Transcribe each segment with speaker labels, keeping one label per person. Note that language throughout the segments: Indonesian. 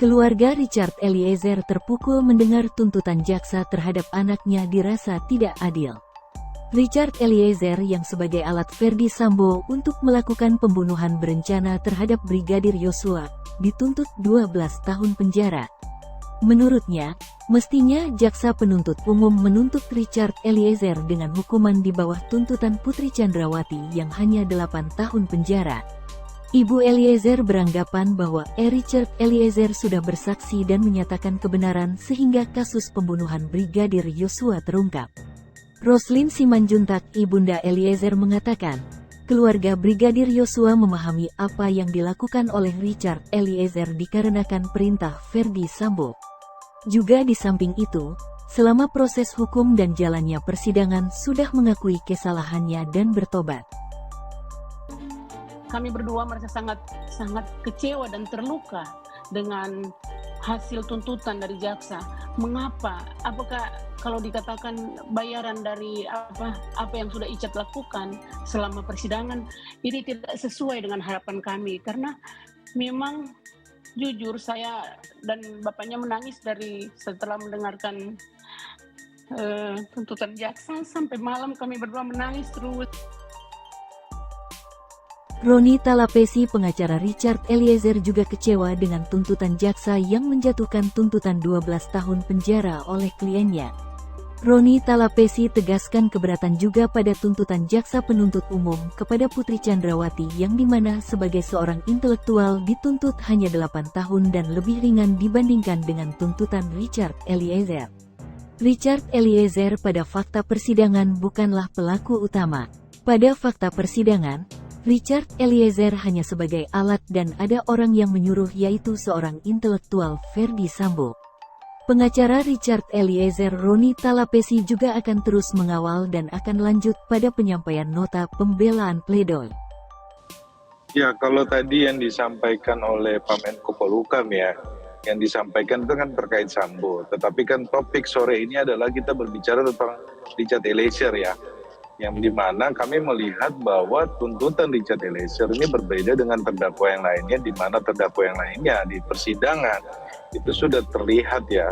Speaker 1: Keluarga Richard Eliezer terpukul mendengar tuntutan jaksa terhadap anaknya dirasa tidak adil. Richard Eliezer yang sebagai alat Verdi Sambo untuk melakukan pembunuhan berencana terhadap Brigadir Yosua, dituntut 12 tahun penjara. Menurutnya, mestinya jaksa penuntut umum menuntut Richard Eliezer dengan hukuman di bawah tuntutan Putri Chandrawati yang hanya 8 tahun penjara. Ibu Eliezer beranggapan bahwa Richard Eliezer sudah bersaksi dan menyatakan kebenaran sehingga kasus pembunuhan Brigadir Yosua terungkap. Roslin Simanjuntak, ibunda Eliezer mengatakan, keluarga Brigadir Yosua memahami apa yang dilakukan oleh Richard Eliezer dikarenakan perintah Verdi Sambo. Juga di samping itu, selama proses hukum dan jalannya persidangan sudah mengakui kesalahannya dan bertobat.
Speaker 2: Kami berdua merasa sangat kecewa dan terluka dengan hasil tuntutan dari jaksa. Mengapa? Apakah kalau dikatakan bayaran dari apa yang sudah Icat lakukan selama persidangan ini tidak sesuai dengan harapan kami? Karena memang jujur saya dan bapaknya menangis setelah mendengarkan tuntutan jaksa sampai malam kami berdua menangis terus.
Speaker 1: Roni Talapesi, pengacara Richard Eliezer, juga kecewa dengan tuntutan jaksa yang menjatuhkan tuntutan 12 tahun penjara oleh kliennya. Roni Talapesi tegaskan keberatan juga pada tuntutan jaksa penuntut umum kepada Putri Chandrawati yang dimana sebagai seorang intelektual dituntut hanya 8 tahun dan lebih ringan dibandingkan dengan tuntutan Richard Eliezer. Richard Eliezer pada fakta persidangan bukanlah pelaku utama. Pada fakta persidangan, Richard Eliezer hanya sebagai alat dan ada orang yang menyuruh, yaitu seorang intelektual Verdi Sambo. Pengacara Richard Eliezer, Roni Talapesi, juga akan terus mengawal dan akan lanjut pada penyampaian nota pembelaan pledoi.
Speaker 3: Ya, kalau tadi yang disampaikan oleh Pak Menko Polhukam ya, yang disampaikan itu kan terkait Sambo. Tetapi kan topik sore ini adalah kita berbicara tentang Richard Eliezer ya. Yang dimana kami melihat bahwa tuntutan Richard Eliezer ini berbeda dengan terdakwa yang lainnya, di mana terdakwa yang lainnya di persidangan itu sudah terlihat ya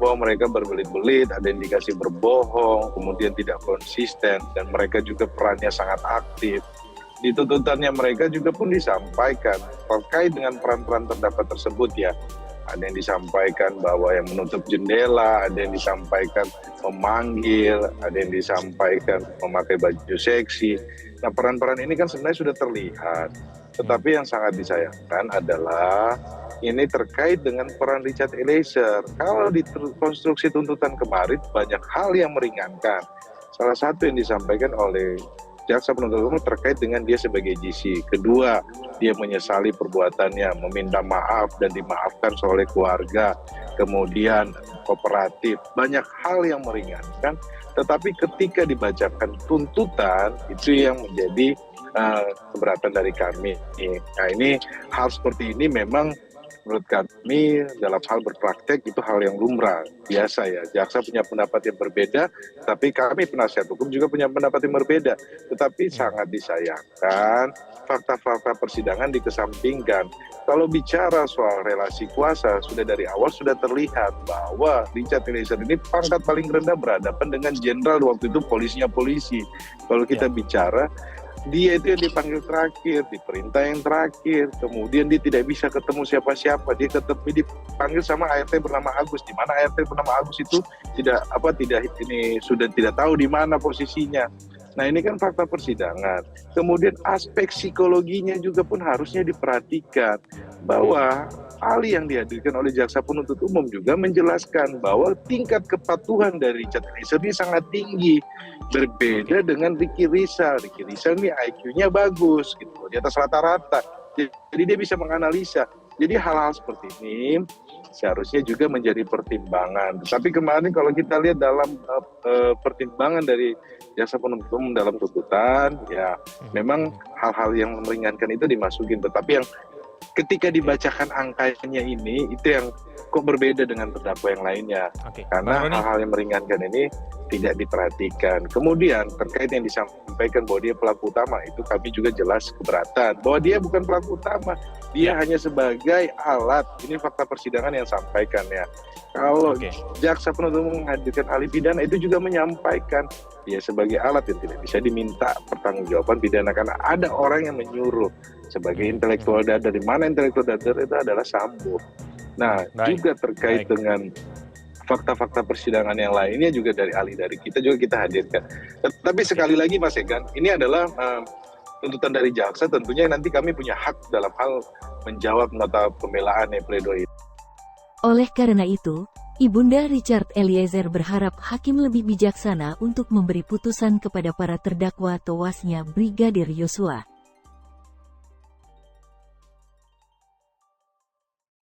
Speaker 3: bahwa mereka berbelit-belit, ada indikasi berbohong, kemudian tidak konsisten, dan mereka juga perannya sangat aktif. Di tuntutannya mereka juga pun disampaikan terkait dengan peran-peran terdakwa tersebut ya. Ada yang disampaikan bahwa yang menutup jendela, ada yang disampaikan memanggil, ada yang disampaikan memakai baju seksi. Nah, peran-peran ini kan sebenarnya sudah terlihat. Tetapi yang sangat disayangkan adalah ini terkait dengan peran Richard Eliezer. Kalau di konstruksi tuntutan kemarin banyak hal yang meringankan. Salah satu yang disampaikan oleh jaksa penuntut umum terkait dengan dia sebagai GC. Kedua, dia menyesali perbuatannya, meminta maaf dan dimaafkan oleh keluarga. Kemudian kooperatif, banyak hal yang meringankan. Tetapi ketika dibacakan tuntutan, itu yang menjadi keberatan dari kami. Nah, ini hal seperti ini memang menurut kami dalam hal berpraktek itu hal yang lumrah, biasa ya. Jaksa punya pendapat yang berbeda, tapi kami penasihat hukum juga punya pendapat yang berbeda. Tetapi sangat disayangkan fakta-fakta persidangan dikesampingkan. Kalau bicara soal relasi kuasa, sudah dari awal sudah terlihat bahwa Richard Eliezer ini pangkat paling rendah berhadapan dengan jenderal waktu itu polisinya polisi. Kalau kita bicara, dia itu yang dipanggil terakhir, diperintah yang terakhir, kemudian dia tidak bisa ketemu siapa-siapa, dia dipanggil sama ART bernama Agus, di mana ART bernama Agus itu sudah tidak tahu di mana posisinya. Nah, ini kan fakta persidangan. Kemudian aspek psikologinya juga pun harusnya diperhatikan bahwa ahli yang dihadirkan oleh jaksa penuntut umum juga menjelaskan bahwa tingkat kepatuhan dari Richard Eliezer ini sangat tinggi, berbeda dengan Ricky Rizal. Ricky Rizal ini IQ-nya bagus, gitu, di atas rata-rata. Jadi dia bisa menganalisa. Jadi hal-hal seperti ini seharusnya juga menjadi pertimbangan. Tapi kemarin kalau kita lihat dalam pertimbangan dari jaksa penuntut umum dalam tuntutan, ya memang hal-hal yang meringankan itu dimasukin. Tetapi yang ketika dibacakan angkanya ini, itu yang kok berbeda dengan terdakwa yang lainnya. Karena hal-hal yang meringankan ini tidak diperhatikan. Kemudian terkait yang disampaikan bahwa dia pelaku utama, itu kami juga jelas keberatan bahwa dia bukan pelaku utama. Dia hanya sebagai alat. Ini fakta persidangan yang sampaikan ya. Kalau jaksa penuntut umum menghadirkan ahli pidana itu juga menyampaikan dia sebagai alat yang tidak bisa diminta pertanggungjawaban pidana karena ada orang yang menyuruh sebagai intelektual dadar. Di mana intelektual dadar itu adalah Sambo. Nah, juga terkait dengan fakta-fakta persidangan yang lainnya juga dari ahli dari kita juga kita hadirkan. Tapi sekali lagi Mas Egan, ini adalah tuntutan dari jaksa, tentunya nanti kami punya hak dalam hal menjawab nota pembelaan pledoi.
Speaker 1: Oleh karena itu, Ibunda Richard Eliezer berharap hakim lebih bijaksana untuk memberi putusan kepada para terdakwa tewasnya Brigadir Yosua.